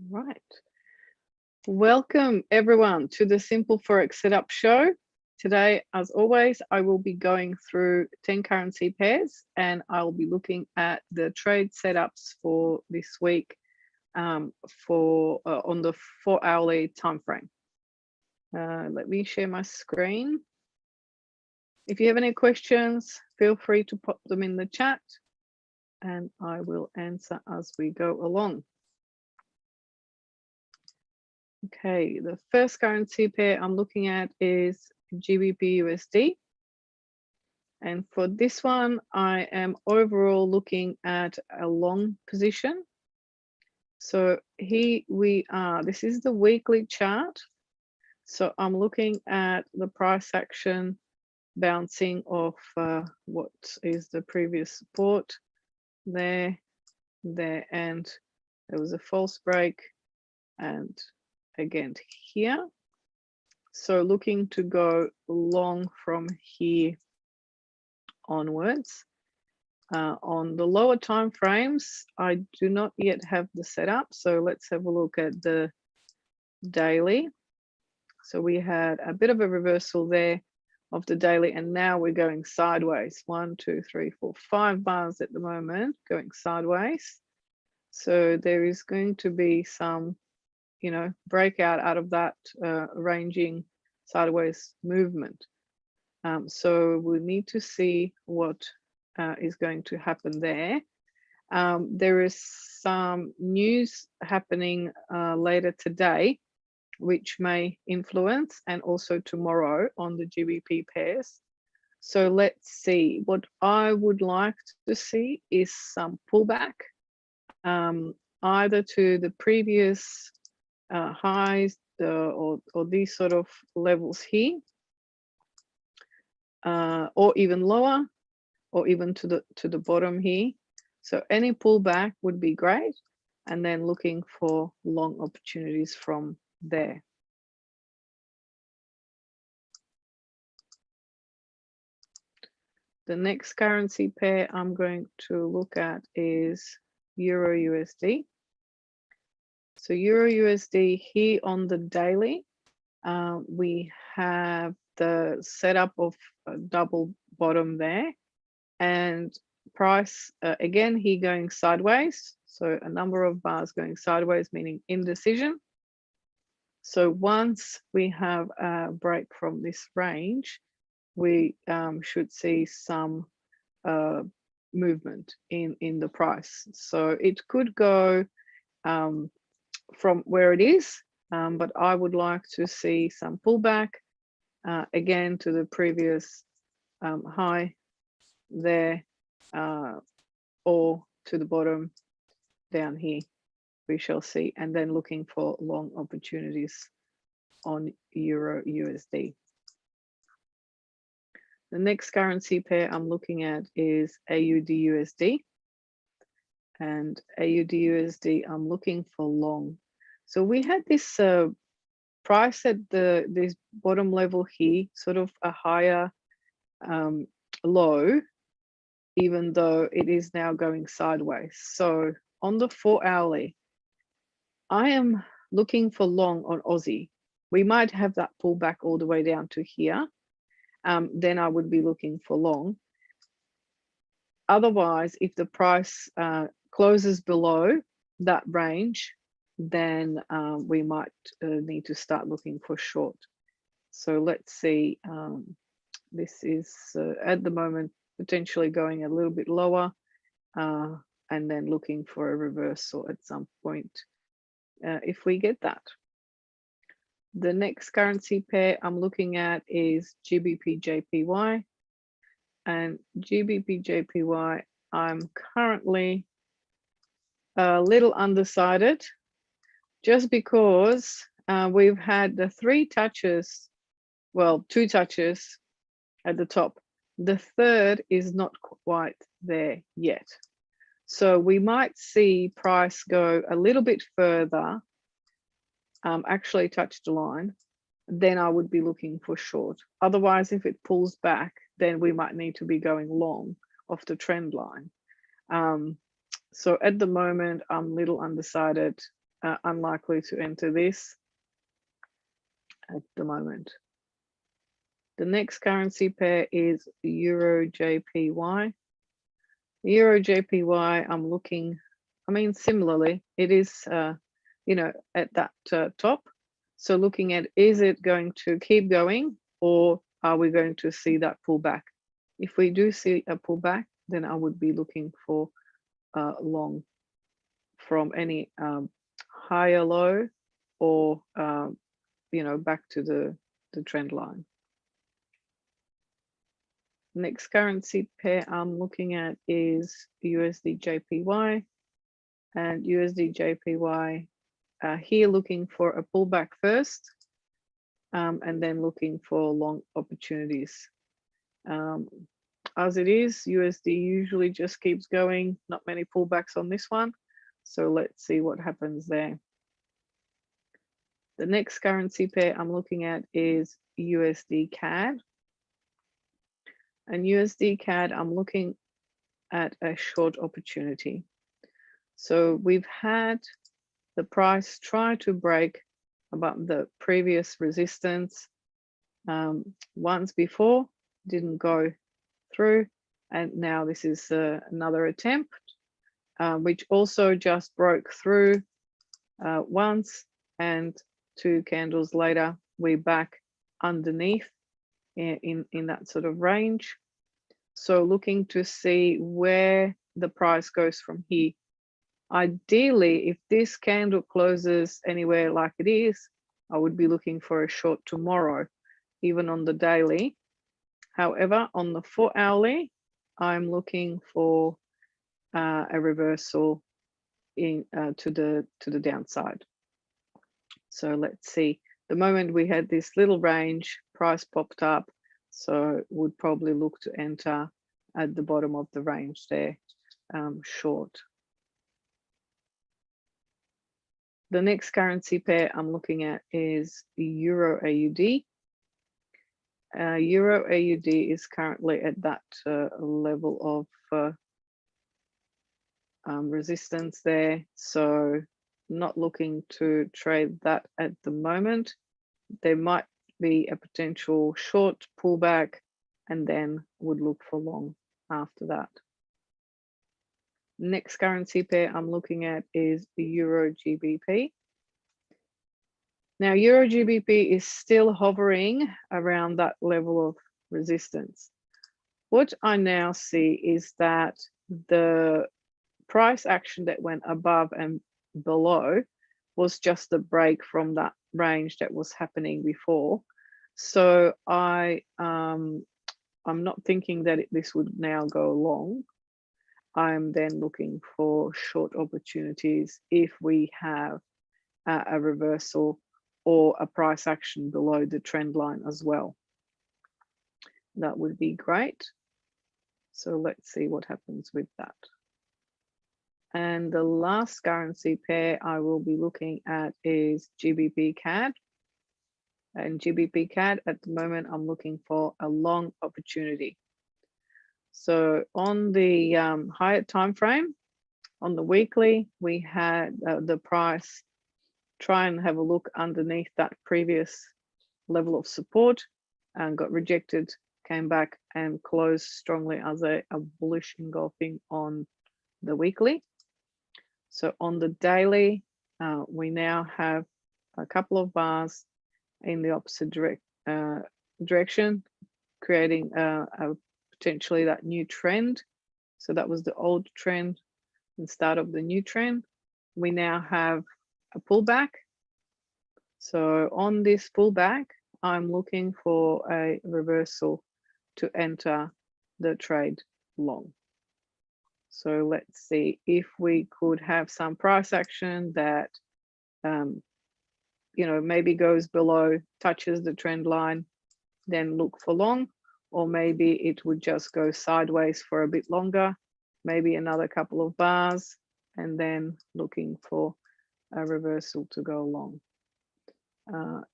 Right. Welcome everyone to the Simple Forex Setup Show. Today, as always, I will be going through 10 currency pairs and I'll be looking at the trade setups for this week on the 4-hourly time frame. Let me share my screen. If you have any questions, feel free to pop them in the chat and I will answer as we go along. Okay, the first currency pair I'm looking at is GBPUSD. And for this one, I am overall looking at a long position. So here we are. This is the weekly chart. So I'm looking at the price action bouncing off what is the previous support there, and there was a false break and again here. So looking to go long from here onwards. On the lower time frames, I do not yet have the setup. So let's have a look at the daily. So we had a bit of a reversal there of the daily, and now we're going sideways. 1, 2, 3, 4, 5 bars at the moment going sideways. So there is going to be some breakout out of that ranging sideways movement. So we need to see what is going to happen there. There is some news happening later today, which may influence, and also tomorrow on the GBP pairs. So let's see. What I would like to see is some pullback, either to the previous highs or these sort of levels here, or even lower, or even to the bottom here. So any pullback would be great, and then looking for long opportunities from there. The next currency pair I'm going to look at is EURUSD. So EURUSD here on the daily, we have the setup of a double bottom there, and price again here going sideways. So a number of bars going sideways, meaning indecision. So once we have a break from this range, we should see some movement in the price. So it could go from where it is, but I would like to see some pullback again to the previous high there, or to the bottom down here, we shall see, and then looking for long opportunities on EURUSD. The next currency pair I'm looking at is AUDUSD, and AUDUSD I'm looking for long. So we had this price at this bottom level here, sort of a higher low, even though it is now going sideways. So on the 4-hourly, I am looking for long on Aussie. We might have that pullback all the way down to here. Then I would be looking for long. Otherwise, if the price closes below that range, then we might need to start looking for short. So let's see. This is at the moment potentially going a little bit lower, and then looking for a reversal at some point if we get that. The next currency pair I'm looking at is GBPJPY, and GBPJPY I'm currently a little undecided, just because we've had the 3 touches, well, 2 touches at the top. The third is not quite there yet. So we might see price go a little bit further, actually touch the line, then I would be looking for short. Otherwise, if it pulls back, then we might need to be going long off the trend line. So at the moment, I'm a little undecided unlikely to enter this at the moment. The next currency pair is EURGBP. EURGBP, I'm looking, I mean, similarly, it is, you know, at that top. So looking at, is it going to keep going, or are we going to see that pullback? If we do see a pullback, then I would be looking for long from any higher low, or you know, back to the trend line. Next currency pair I'm looking at is USDJPY, and USDJPY here looking for a pullback first, and then looking for long opportunities. As it is, USD usually just keeps going, not many pullbacks on this one. So let's see what happens there. The next currency pair I'm looking at is USDCAD. And USDCAD, I'm looking at a short opportunity. So we've had the price try to break above the previous resistance once before, didn't go through, and now this is another attempt, which also just broke through once, and 2 candles later we're back underneath in that sort of range. So looking to see where the price goes from here. Ideally, if this candle closes anywhere like it is, I would be looking for a short tomorrow, even on the daily. However, on the 4-hourly, I'm looking for a reversal in to the downside. So let's see. The moment we had this little range, price popped up, so would probably look to enter at the bottom of the range there, short. The next currency pair I'm looking at is the EURUSD. EURUSD is currently at that level of resistance there, so not looking to trade that at the moment. There might be a potential short pullback, and then would look for long after that. Next currency pair I'm looking at is the EURGBP. Now, EURGBP is still hovering around that level of resistance. What I now see is that the price action that went above and below was just a break from that range that was happening before. So I'm not thinking that this would now go long. I'm then looking for short opportunities if we have a reversal or a price action below the trend line as well. That would be great. So let's see what happens with that. And the last currency pair I will be looking at is GBPCAD. And GBPCAD, at the moment, I'm looking for a long opportunity. So on the higher time frame, on the weekly, we had the price try and have a look underneath that previous level of support and got rejected, came back and closed strongly as a bullish engulfing on the weekly. So on the daily, we now have a couple of bars in the opposite direction, creating potentially that new trend. So that was the old trend and start of the new trend. We now have a pullback. So on this pullback, I'm looking for a reversal to enter the trade long. So let's see if we could have some price action that you know, maybe goes below, touches the trend line, then look for long, or maybe it would just go sideways for a bit longer, maybe another couple of bars, and then looking for a reversal to go long.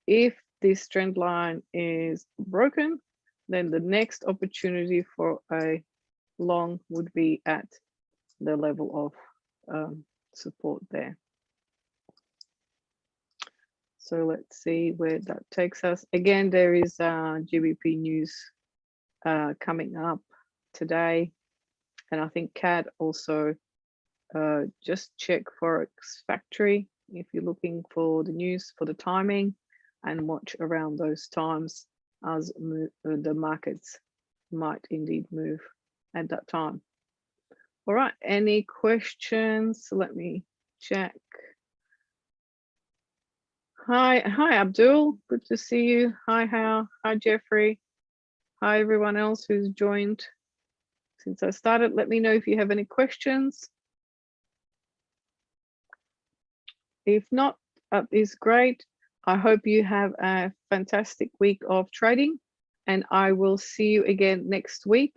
If this trend line is broken, then the next opportunity for a long would be at the level of support there. So let's see where that takes us. Again, there is GBP news coming up today. And I think CAD also, just check Forex Factory if you're looking for the news for the timing, and watch around those times as the markets might indeed move at that time. All right, any questions? Let me check. Hi Abdul, good to see you. Hi Hal, hi Jeffrey. Hi everyone else who's joined since I started. Let me know if you have any questions. If not, is great. I hope you have a fantastic week of trading, and I will see you again next week,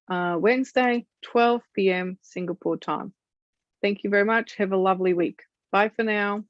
Wednesday, 12 p.m. Singapore time. Thank you very much. Have a lovely week. Bye for now.